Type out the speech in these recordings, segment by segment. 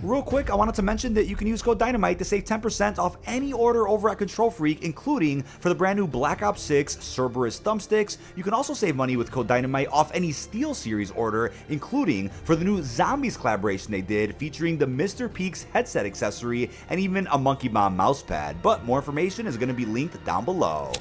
Real quick, I wanted to mention that you can use code Dynamite to save 10% off any order over at Control Freak, including for the brand new Black Ops 6 Cerberus thumbsticks. You can also save money with code Dynamite off any Steel Series order, including for the new Zombies collaboration they did, featuring the Mr. Peaks headset accessory and even a Monkey Bomb mousepad. But more information is going to be linked down below.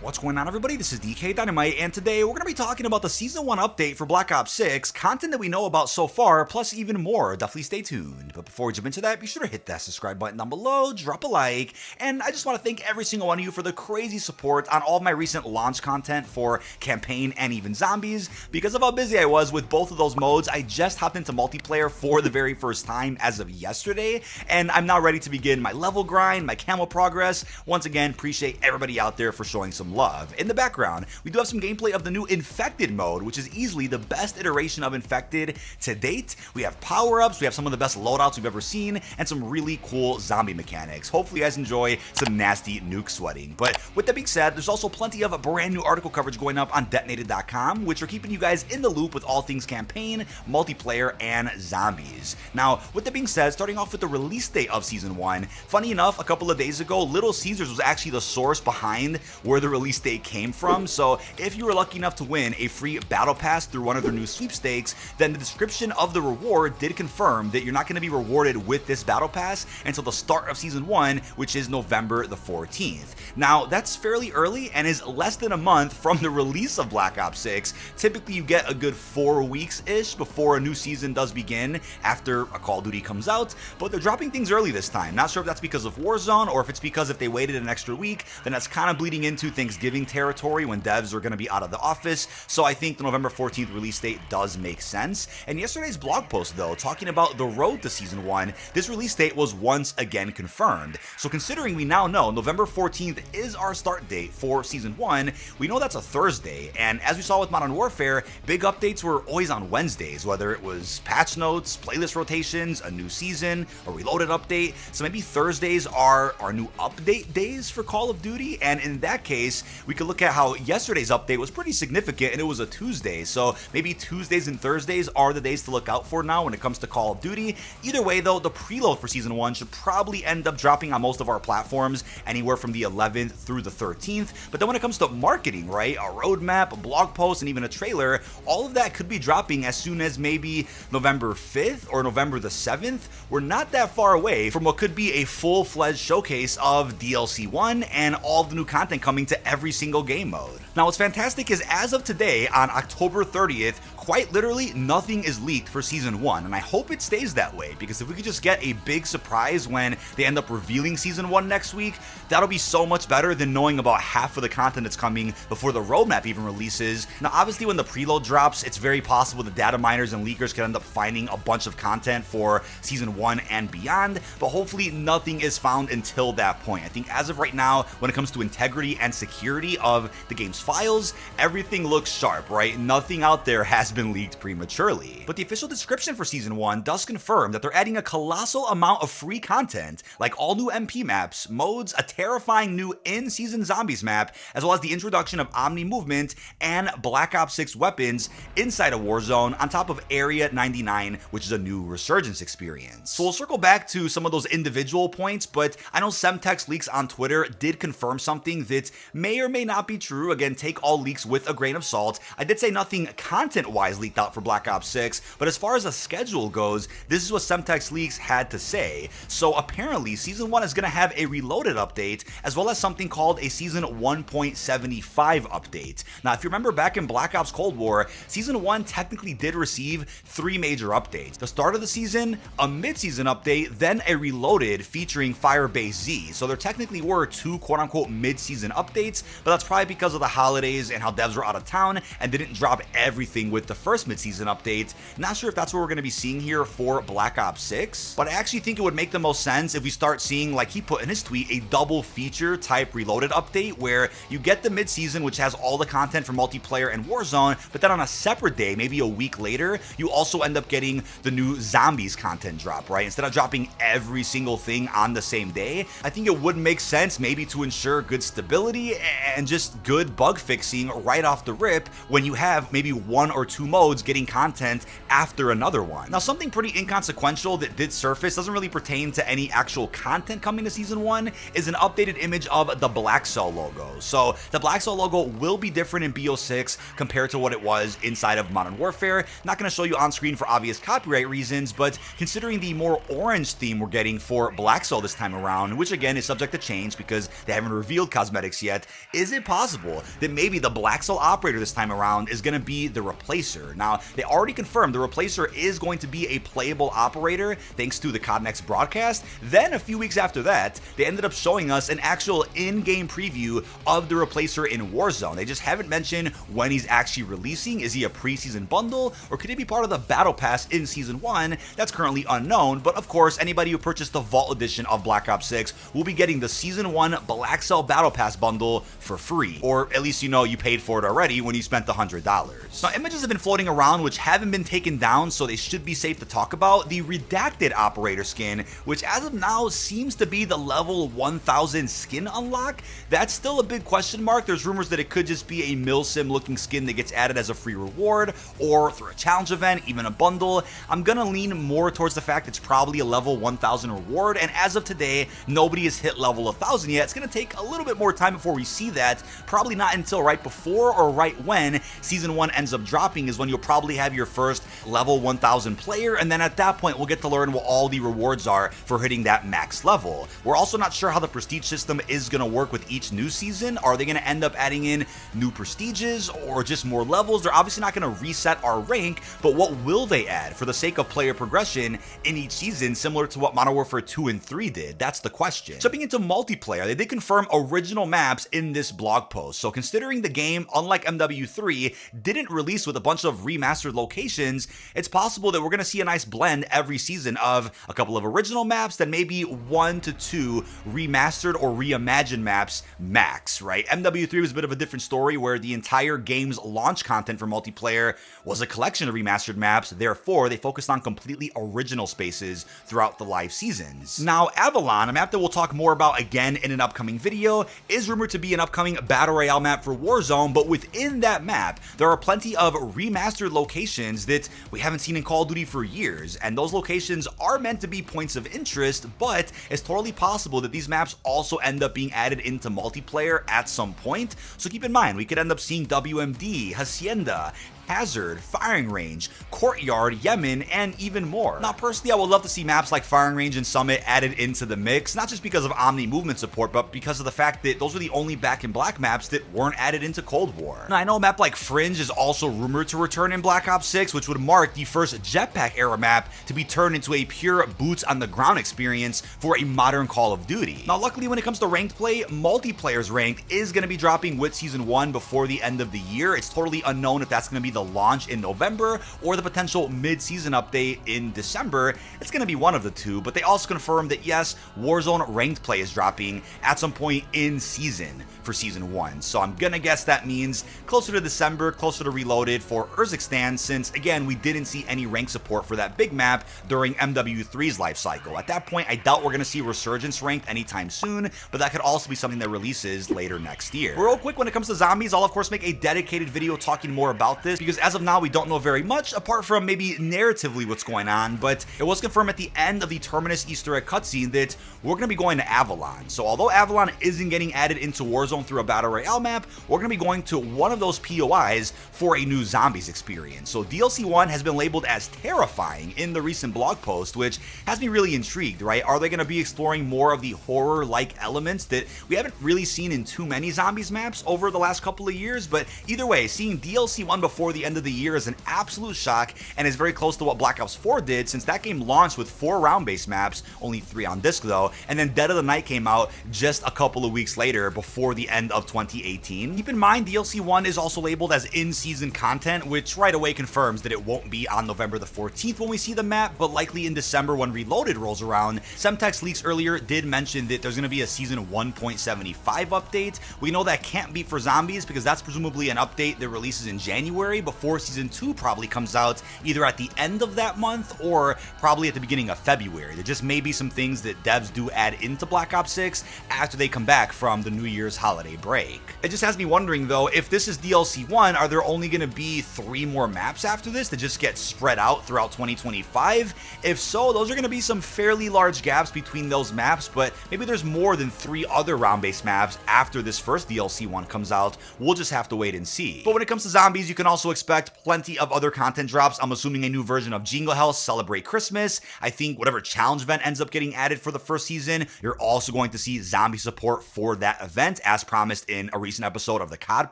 What's going on, everybody? This is dkdynamite, and today we're going to be talking about the Season 1 update for Black Ops 6, content that we know about so far, plus even more. Definitely stay tuned. But before we jump into that, be sure to hit that subscribe button down below, drop a like, and I just want to thank every single one of you for the crazy support on all of my recent launch content for Campaign and even Zombies. Because of how busy I was with both of those modes, I just hopped into multiplayer for the very first time as of yesterday, and I'm now ready to begin my level grind, my camo progress. Once again, appreciate everybody out there for showing some love. In the background, we do have some gameplay of the new Infected mode, which is easily the best iteration of Infected to date. We have power-ups, we have some of the best loadouts we've ever seen, and some really cool zombie mechanics. Hopefully you guys enjoy some nasty nuke sweating. But with that being said, there's also plenty of brand new article coverage going up on detonated.com, which are keeping you guys in the loop with all things campaign, multiplayer, and zombies. Now, with that being said, starting off with the release date of Season 1, funny enough, a couple of days ago, Little Caesars was actually the source behind where the release date came from. So if you were lucky enough to win a free battle pass through one of their new sweepstakes, then the description of the reward did confirm that you're not going to be rewarded with this battle pass until the start of Season 1, which is November the 14th. Now, that's fairly early and is less than a month from the release of Black Ops 6. Typically, you get a good 4 weeks-ish before a new season does begin after a Call of Duty comes out, but they're dropping things early this time. Not sure if that's because of Warzone or if it's because if they waited an extra week, then that's kind of bleeding into Thanksgiving territory when devs are going to be out of the office. So I think the November 14th release date does make sense. And yesterday's blog post, though, talking about the road to Season 1, this release date was once again confirmed. So considering we now know November 14th is our start date for Season 1, we know that's a Thursday. And as we saw with Modern Warfare, big updates were always on Wednesdays, whether it was patch notes, playlist rotations, a new season, a reloaded update. So maybe Thursdays are our new update days for Call of Duty. And in that case, we could look at how yesterday's update was pretty significant and it was a Tuesday. So maybe Tuesdays and Thursdays are the days to look out for now when it comes to Call of Duty. Either way, though, the preload for Season 1 should probably end up dropping on most of our platforms anywhere from the 11th through the 13th. But then when it comes to marketing, right, a roadmap, a blog post, and even a trailer, all of that could be dropping as soon as maybe November 5th or November the 7th. We're not that far away from what could be a full-fledged showcase of DLC 1 and all of the new content coming to every single game mode. Now, what's fantastic is as of today, on October 30th, quite literally nothing is leaked for Season 1, and I hope it stays that way, because if we could just get a big surprise when they end up revealing Season 1 next week, that'll be so much better than knowing about half of the content that's coming before the roadmap even releases. Now, obviously, when the preload drops, it's very possible the data miners and leakers could end up finding a bunch of content for Season 1 and beyond, but hopefully nothing is found until that point. I think as of right now, when it comes to integrity and security of the game's files, everything looks sharp, right? Nothing out there has been leaked prematurely. But the official description for Season 1 does confirm that they're adding a colossal amount of free content, like all new MP maps, modes, a terrifying new in-season zombies map, as well as the introduction of Omni movement and Black Ops 6 weapons inside of Warzone, on top of Area 99, which is a new Resurgence experience. So we'll circle back to some of those individual points, but I know Semtex Leaks on Twitter did confirm something that may or may not be true. Again, take all leaks with a grain of salt. I did say nothing content-wise leaked out for Black Ops 6, but as far as the schedule goes, this is what Semtex Leaks had to say. So apparently, Season 1 is going to have a reloaded update, as well as something called a Season 1.75 update. Now, if you remember back in Black Ops Cold War, Season 1 technically did receive 3 major updates. The start of the season, a mid-season update, then a reloaded featuring Firebase Z. So there technically were 2 quote-unquote mid-season updates, but that's probably because of the holidays and how devs were out of town and didn't drop everything with the first mid-season update. Not sure if that's what we're going to be seeing here for Black Ops 6, but I actually think it would make the most sense if we start seeing, like he put in his tweet, a double feature type reloaded update where you get the mid-season, which has all the content for multiplayer and Warzone, but then on a separate day, maybe a week later, you also end up getting the new zombies content drop, right? Instead of dropping every single thing on the same day, I think it would make sense maybe to ensure good stability and just good bug fixing right off the rip when you have maybe 1 or 2 modes getting content after another one. Now, something pretty inconsequential that did surface, doesn't really pertain to any actual content coming to Season 1, is an updated image of the Blackcell logo. So the Blackcell logo will be different in BO6 compared to what it was inside of Modern Warfare. Not going to show you on screen for obvious copyright reasons, but considering the more orange theme we're getting for Blackcell this time around, which again is subject to change because they haven't revealed cosmetics yet, is it possible that maybe the Blackcell operator this time around is going to be the replacer? Now, they already confirmed the replacer is going to be a playable operator thanks to the COD Next broadcast. Then a few weeks after that, they ended up showing us an actual in-game preview of the replacer in Warzone. They just haven't mentioned when he's actually releasing. Is he a preseason bundle, or could he be part of the Battle Pass in Season 1? That's currently unknown, but of course, anybody who purchased the Vault Edition of Black Ops 6 will be getting the Season 1 Blackcell Battle Pass bundle for free, or at least you know you paid for it already when you spent the $100. Now, images have been floating around which haven't been taken down, so they should be safe to talk about. The Redacted operator skin, which as of now seems to be the level 1000 skin unlock, that's still a big question mark. There's rumors that it could just be a milsim looking skin that gets added as a free reward, or through a challenge event, even a bundle. I'm gonna lean more towards the fact it's probably a level 1000 reward, and as of today, nobody has hit level 1000 yet. It's gonna take a little bit more time before we see that. Probably not until right before or right when Season 1 ends up dropping is when you'll probably have your first level 1000 player, and then at that point we'll get to learn what all the rewards are for hitting that max level. We're also not sure how the prestige system is going to work with each new season. Are they going to end up adding in new prestiges or just more levels? They're obviously not going to reset our rank, but what will they add for the sake of player progression in each season, similar to what Modern Warfare 2 and 3 did? That's the question. Jumping into multiplayer, they did confirm original maps in this blog post. So considering the game, unlike MW3, didn't release with a bunch of remastered locations, it's possible that we're going to see a nice blend every season of a couple of original maps, then maybe 1 to 2 remastered or reimagined maps max, right? MW3 was a bit of a different story where the entire game's launch content for multiplayer was a collection of remastered maps, therefore they focused on completely original spaces throughout the live seasons. Now, Avalon, a map that we'll talk more about again in an upcoming video, is rumored to be an upcoming Battle Royale map for Warzone, but within that map, there are plenty of remastered locations that we haven't seen in Call of Duty for years, and those locations are meant to be points of interest, but it's totally possible that these maps also end up being added into multiplayer at some point. So keep in mind, we could end up seeing WMD, Hacienda, Hazard, Firing Range, Courtyard, Yemen, and even more. Now, personally, I would love to see maps like Firing Range and Summit added into the mix, not just because of Omni movement support, but because of the fact that those were the only Back in Black maps that weren't added into Cold War. Now, I know a map like Fringe is also rumored to return in Black Ops 6, which would mark the first Jetpack era map to be turned into a pure boots on the ground experience for a modern Call of Duty. Now, luckily, when it comes to ranked play, multiplayer's ranked is going to be dropping with Season 1 before the end of the year. It's totally unknown if that's going to be the launch in November or the potential mid-season update in December. It's going to be one of the two, but they also confirmed that yes, Warzone ranked play is dropping at some point in season for Season 1. So I'm gonna guess that means closer to December, closer to Reloaded for Urzikstan, since again, we didn't see any rank support for that big map during MW3's life cycle. At that point, I doubt we're gonna see Resurgence ranked anytime soon, but that could also be something that releases later next year. Real quick, when it comes to zombies, I'll of course make a dedicated video talking more about this, because as of now, we don't know very much, apart from maybe narratively what's going on, but it was confirmed at the end of the Terminus Easter egg cutscene that we're going to be going to Avalon. So although Avalon isn't getting added into Warzone through a Battle Royale map, we're going to be going to one of those POIs for a new zombies experience. So DLC 1 has been labeled as terrifying in the recent blog post, which has me really intrigued, right? Are they going to be exploring more of the horror-like elements that we haven't really seen in too many zombies maps over the last couple of years? But either way, seeing DLC 1 before the end of the year is an absolute shock, and is very close to what Black Ops 4 did, since that game launched with 4 round-based maps, only 3 on disc though, and then Dead of the Night came out just a couple of weeks later before the end of 2018. Keep in mind, DLC 1 is also labeled as in-season content, which right away confirms that it won't be on November the 14th when we see the map, but likely in December when Reloaded rolls around. Semtex leaks earlier did mention that there's going to be a Season 1.75 update. We know that can't be for zombies because that's presumably an update that releases in January, update before Season 2 probably comes out either at the end of that month or probably at the beginning of February. There just may be some things that devs do add into Black Ops 6 after they come back from the New Year's holiday break. It just has me wondering though, if this is DLC 1, are there only going to be 3 more maps after this that just get spread out throughout 2025? If so, those are going to be some fairly large gaps between those maps, but maybe there's more than 3 other round-based maps after this first DLC one comes out. We'll just have to wait and see. But when it comes to zombies, you can also expect plenty of other content drops. I'm assuming a new version of Jingle Hell, Celebrate Christmas. I think whatever challenge event ends up getting added for the first season, you're also going to see zombie support for that event, as promised in a recent episode of the COD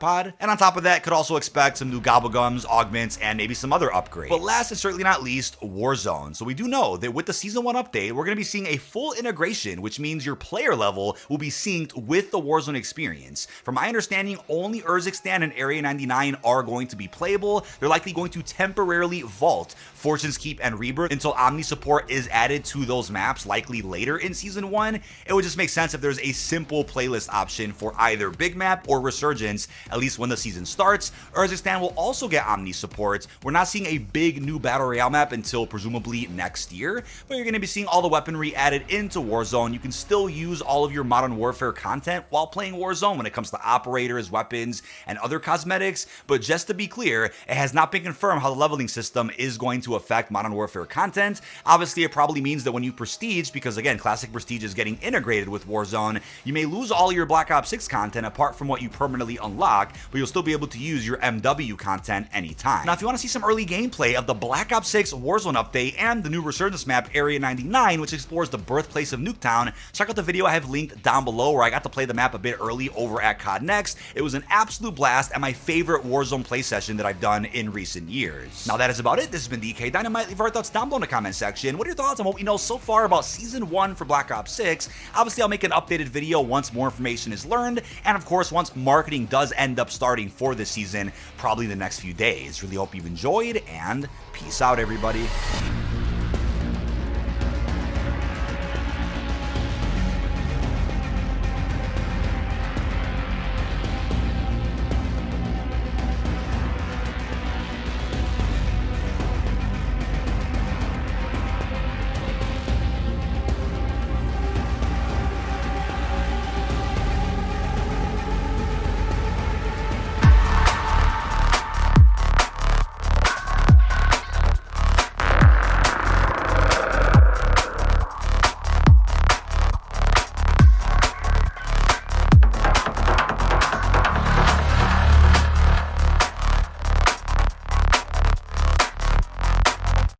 Pod. And on top of that, could also expect some new gobblegums, augments, and maybe some other upgrades. But last and certainly not least, Warzone. So we do know that with the Season 1 update, we're going to be seeing a full integration, which means your player level will be synced with the Warzone experience. From my understanding, only Urzikstan and Area 99 are going to be playable. They're likely going to temporarily vault Fortune's Keep and Rebirth until Omni support is added to those maps, likely later in Season 1. It would just make sense if there's a simple playlist option for either Big Map or Resurgence, at least when the season starts. Urzikstan will also get Omni support. We're not seeing a big new Battle Royale map until presumably next year, but you're going to be seeing all the weaponry added into Warzone. You can still use all of your Modern Warfare content while playing Warzone when it comes to operators, weapons, and other cosmetics, but just to be clear, it has not been confirmed how the leveling system is going to affect Modern Warfare content. Obviously, it probably means that when you Prestige, because again, Classic Prestige is getting integrated with Warzone, you may lose all your Black Ops 6 content apart from what you permanently unlock, but you'll still be able to use your MW content anytime. Now, if you want to see some early gameplay of the Black Ops 6 Warzone update and the new Resurgence map, Area 99, which explores the birthplace of Nuketown, check out the video I have linked down below where I got to play the map a bit early over at COD Next. It was an absolute blast and my favorite Warzone play session that I've done in recent years. Now that is about it. This has been dkdynamite. Leave our thoughts down below in the comment section. What are your thoughts on what we know so far about Season 1 for Black Ops 6? Obviously, I'll make an updated video once more information is learned, and of course, once marketing does end up starting for this season, probably the next few days. Really hope you've enjoyed, and peace out, everybody.